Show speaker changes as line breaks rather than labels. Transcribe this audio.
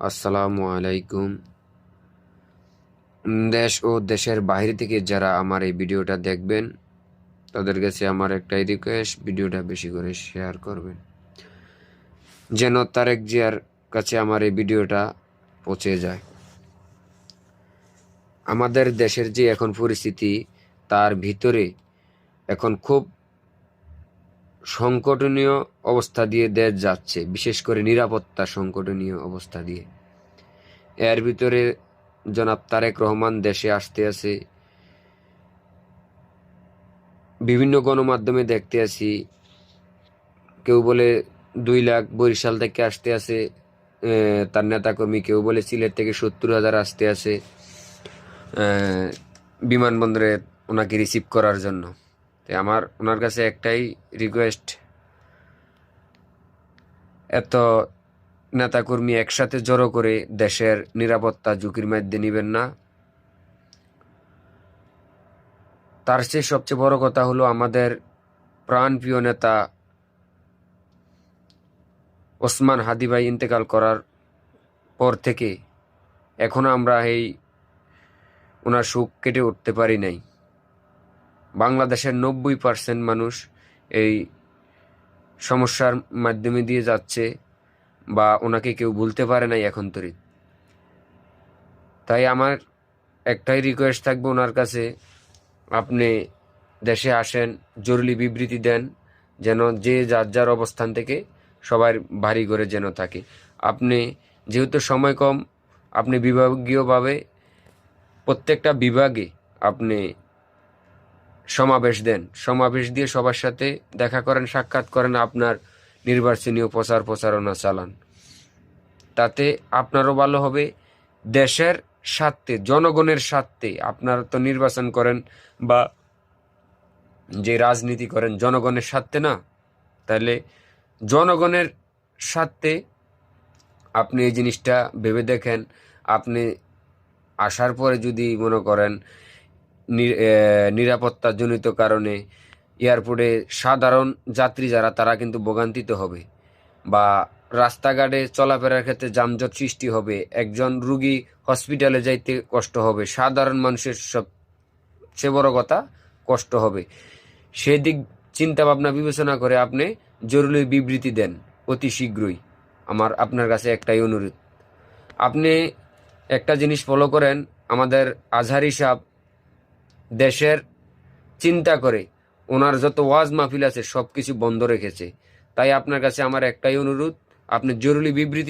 আসসালামু আলাইকুম। দেশ ও দেশের বাইরে থেকে যারা আমার এই ভিডিওটা দেখবেন তাদের কাছে আমার একটাই রিকোয়েস্ট, ভিডিওটা বেশি করে শেয়ার করবেন যেন তারেক জিয়ার কাছে আমার এই ভিডিওটা পৌঁছে যায়। আমাদের দেশের যে এখন পরিস্থিতি, তার ভিতরে এখন খুব সংকটনীয় অবস্থা দিয়ে দেশ যাচ্ছে, বিশেষ করে নিরাপত্তা সংকটনীয় অবস্থা দিয়ে। এর ভিতরে জনাব তারেক রহমান দেশে আসতে আছে। বিভিন্ন গণমাধ্যমে দেখতে আছি, কেউ বলে 2 লাখ বরিশাল থেকে আসতে আছে তার নেতাকর্মী, কেউ বলে সিলেট থেকে 70,000 আসতে আছে বিমানবন্দরে ওনাকে রিসিভ করার জন্য। তাই আমার ওনার কাছে একটাই রিকোয়েস্ট, এত নেতাকর্মী একসাথে জড়ো করে দেশের নিরাপত্তা ঝুঁকির মধ্যে নিবেন না। তার চেয়ে সবচেয়ে বড় কথা হলো, আমাদের প্রাণপ্রিয় নেতা ওসমান হাদি ভাই ইন্তেকাল করার পর থেকে এখনো আমরা এই ওনার শোক কেটে উঠতে পারি নাই। বাংলাদেশের 90% মানুষ এই সমস্যার মাধ্যমে দিয়ে যাচ্ছে, বা ওনাকে কেউ ভুলতে পারে নাই এখন তরি। তাই আমার একটাই রিকোয়েস্ট থাকবে ওনার কাছে, আপনি দেশে আসেন, জরুরি বিবৃতি দেন, যেন যে যার যার অবস্থান থেকে সবার বাড়ি ঘরে যেন থাকে। আপনি যেহেতু সময় কম, আপনি বিভাগীয়ভাবে প্রত্যেকটা বিভাগে আপনি সমাবেশ দেন, সমাবেশ দিয়ে সবার সাথে দেখা করেন, সাক্ষাৎ করেন, আপনার নির্বাচনীয় প্রচারণা চালান। তাতে আপনারও ভালো হবে, দেশের স্বার্থে, জনগণের স্বার্থে। আপনারা তো নির্বাচন করেন বা যে রাজনীতি করেন জনগণের স্বার্থে না, তাহলে জনগণের স্বার্থে আপনি এই জিনিসটা ভেবে দেখেন। আপনি আসার পরে যদি মনে করেন নিরাপত্তাজনিত কারণে এয়ারপোর্টে সাধারণ যাত্রী যারা, তারা কিন্তু ভোগান্তিতে হবে, বা রাস্তাঘাটে চলাফেরার ক্ষেত্রে যানজট সৃষ্টি হবে, একজন রুগী হসপিটালে যাইতে কষ্ট হবে, সাধারণ মানুষের সবচেয়ে বড় কথা কষ্ট হবে। সেদিক চিন্তা ভাবনা বিবেচনা করে আপনি জরুরি বিবৃতি দেন অতি শীঘ্রই। আমার আপনার কাছে একটাই অনুরোধ, আপনি একটা জিনিস ফলো করেন, আমাদের আজহারি সাহেব দেশের চিন্তা করে ওনার যত ওয়াজ মাহফিল আছে সব কিছু বন্ধ রেখেছে। তাই আপনার কাছে আমার একটাই অনুরোধ, আপনি জরুরি বিবৃতি